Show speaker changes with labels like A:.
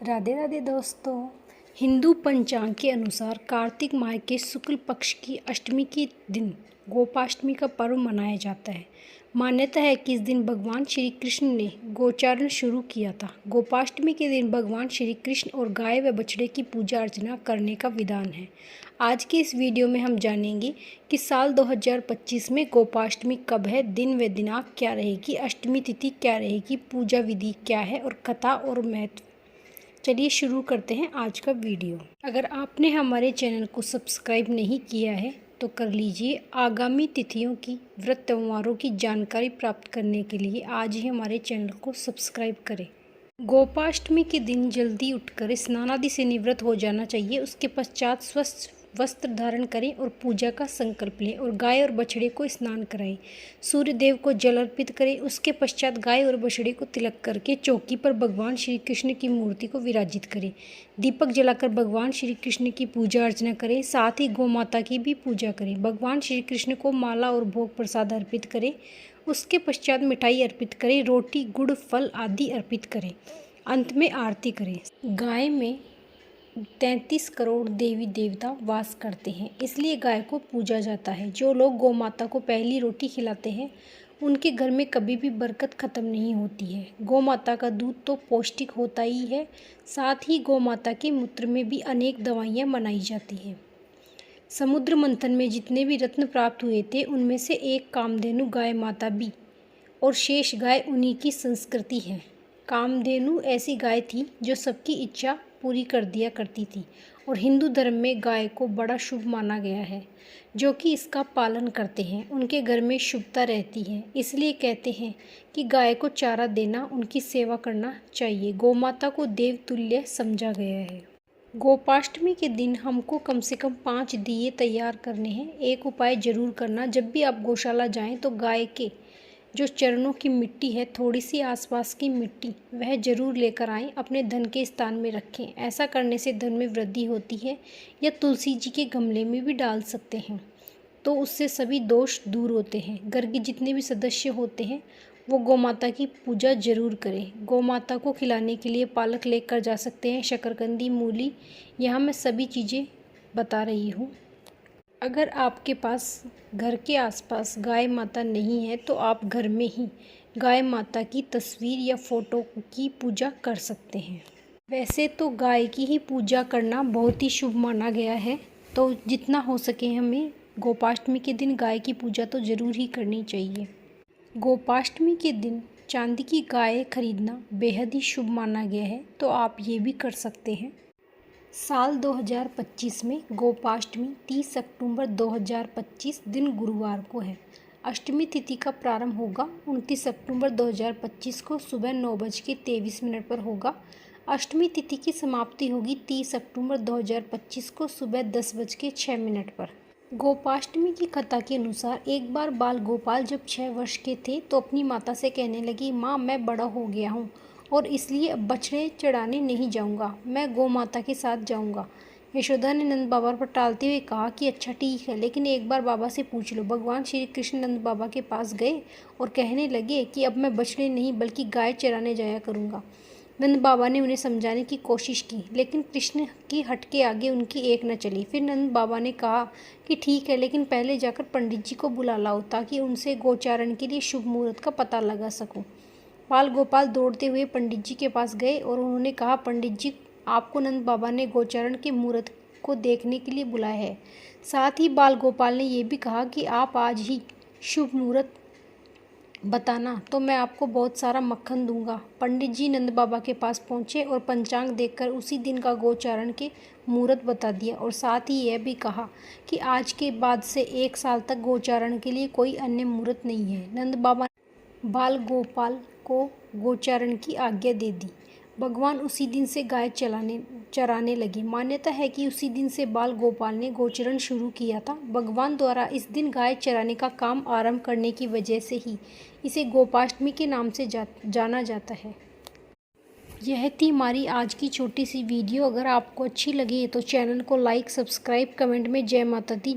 A: राधे राधे दोस्तों। हिंदू पंचांग के अनुसार कार्तिक माह के शुक्ल पक्ष की अष्टमी के दिन गोपाष्टमी का पर्व मनाया जाता है। मान्यता है कि इस दिन भगवान श्री कृष्ण ने गोचारण शुरू किया था। गोपाष्टमी के दिन भगवान श्री कृष्ण और गाय व बछड़े की पूजा अर्चना करने का विधान है। आज के इस वीडियो में हम जानेंगे कि साल 2025 में गोपाष्टमी कब है, दिन व दिनांक क्या रहेगी, अष्टमी तिथि क्या रहेगी, पूजा विधि क्या है और कथा और महत्व। चलिए शुरू करते हैं आज का वीडियो। अगर आपने हमारे चैनल को सब्सक्राइब नहीं किया है तो कर लीजिए। आगामी तिथियों की व्रत त्योहारों की जानकारी प्राप्त करने के लिए आज ही हमारे चैनल को सब्सक्राइब करें। गोपाष्टमी के दिन जल्दी उठकर स्नान आदि से निवृत्त हो जाना चाहिए। उसके पश्चात स्वस्थ वस्त्र धारण करें और पूजा का संकल्प लें और गाय और बछड़े को स्नान कराएं। सूर्य देव को जल अर्पित करें। उसके पश्चात गाय और बछड़े को तिलक करके चौकी पर भगवान श्री कृष्ण की मूर्ति को विराजित करें। दीपक जलाकर भगवान श्री कृष्ण की पूजा अर्चना करें। साथ ही गौ माता की भी पूजा करें। भगवान श्री कृष्ण को माला और भोग प्रसाद अर्पित करें। उसके पश्चात मिठाई अर्पित करें। रोटी, गुड़, फल आदि अर्पित करें। अंत में आरती करें। गाय में 33 करोड़ देवी देवता वास करते हैं, इसलिए गाय को पूजा जाता है। जो लोग गौ माता को पहली रोटी खिलाते हैं उनके घर में कभी भी बरकत खत्म नहीं होती है। गौ माता का दूध तो पौष्टिक होता ही है, साथ ही गौ माता के मूत्र में भी अनेक दवाइयाँ बनाई जाती हैं। समुद्र मंथन में जितने भी रत्न प्राप्त हुए थे उनमें से एक कामधेनु गाय माता भी और शेष गाय उन्हीं की संस्कृति है। कामधेनु ऐसी गाय थी जो सबकी इच्छा पूरी कर दिया करती थी और हिंदू धर्म में गाय को बड़ा शुभ माना गया है। जो कि इसका पालन करते हैं उनके घर में शुभता रहती है। इसलिए कहते हैं कि गाय को चारा देना, उनकी सेवा करना चाहिए। गौ माता को देव तुल्य समझा गया है। गोपाष्टमी के दिन हमको कम से कम 5 दिए तैयार करने हैं। एक उपाय जरूर करना, जब भी आप गौशाला जाएं तो गाय के जो चरणों की मिट्टी है, थोड़ी सी आसपास की मिट्टी, वह जरूर लेकर आएं। अपने धन के स्थान में रखें। ऐसा करने से धन में वृद्धि होती है। या तुलसी जी के गमले में भी डाल सकते हैं, तो उससे सभी दोष दूर होते हैं। घर के जितने भी सदस्य होते हैं वो गौ माता की पूजा जरूर करें। गौ माता को खिलाने के लिए पालक लेकर जा सकते हैं, शकरकंदी, मूली, यहाँ मैं सभी चीज़ें बता रही हूँ। अगर आपके पास घर के आसपास गाय माता नहीं है तो आप घर में ही गाय माता की तस्वीर या फोटो की पूजा कर सकते हैं। वैसे तो गाय की ही पूजा करना बहुत ही शुभ माना गया है, तो जितना हो सके हमें गोपाष्टमी के दिन गाय की पूजा तो ज़रूर ही करनी चाहिए। गोपाष्टमी के दिन चांदी की गाय खरीदना बेहद ही शुभ माना गया है, तो आप ये भी कर सकते हैं। साल 2025 में गोपाष्टमी 30 अक्टूबर 2025 दिन गुरुवार को है। अष्टमी तिथि का प्रारंभ होगा 29 अक्टूबर 2025 को सुबह 9:23 पर होगा। अष्टमी तिथि की समाप्ति होगी 30 अक्टूबर 2025 को सुबह 10:06 पर। गोपाष्टमी की कथा के अनुसार एक बार बाल गोपाल जब 6 वर्ष के थे तो अपनी माता से कहने लगी, माँ मैं बड़ा हो गया हूँ और इसलिए अब बछड़े चढ़ाने नहीं जाऊंगा, मैं गौ माता के साथ जाऊंगा। यशोदा ने नंद बाबा पर टालते हुए कहा कि अच्छा ठीक है, लेकिन एक बार बाबा से पूछ लो। भगवान श्री कृष्ण नंद बाबा के पास गए और कहने लगे कि अब मैं बछड़े नहीं बल्कि गाय चराने जाया करूंगा। नंद बाबा ने उन्हें समझाने की कोशिश की, लेकिन कृष्ण की हट के आगे उनकी एक न चली। फिर नंद बाबा ने कहा कि ठीक है, लेकिन पहले जाकर पंडित जी को बुला लाओ ताकि उनसे गोचारण के लिए शुभ मुहूर्त का पता लगा सकूं। बाल गोपाल दौड़ते हुए पंडित जी के पास गए और उन्होंने कहा, पंडित जी आपको नंद बाबा ने गोचारण के मुहूर्त को देखने के लिए बुलाया है। साथ ही बाल गोपाल ने यह भी कहा कि आप आज ही शुभ मुहूर्त बताना तो मैं आपको बहुत सारा मक्खन दूंगा। पंडित जी नंद बाबा के पास पहुंचे और पंचांग देखकर उसी दिन का गोचारण के मुहूर्त बता दिया और साथ ही यह भी कहा कि आज के बाद से 1 साल तक गोचारण के लिए कोई अन्य मुहूर्त नहीं है। नंद बाबा बाल गोपाल को गोचारण की आज्ञा दे दी। भगवान उसी दिन से गाय चराने लगे। मान्यता है कि उसी दिन से बाल गोपाल ने गोचरण शुरू किया था। भगवान द्वारा इस दिन गाय चराने का काम आरंभ करने की वजह से ही इसे गोपाष्टमी के नाम से जाना जाता है। यह थी हमारी आज की छोटी सी वीडियो। अगर आपको अच्छी लगी तो चैनल को लाइक, सब्सक्राइब, कमेंट में जय माता दी।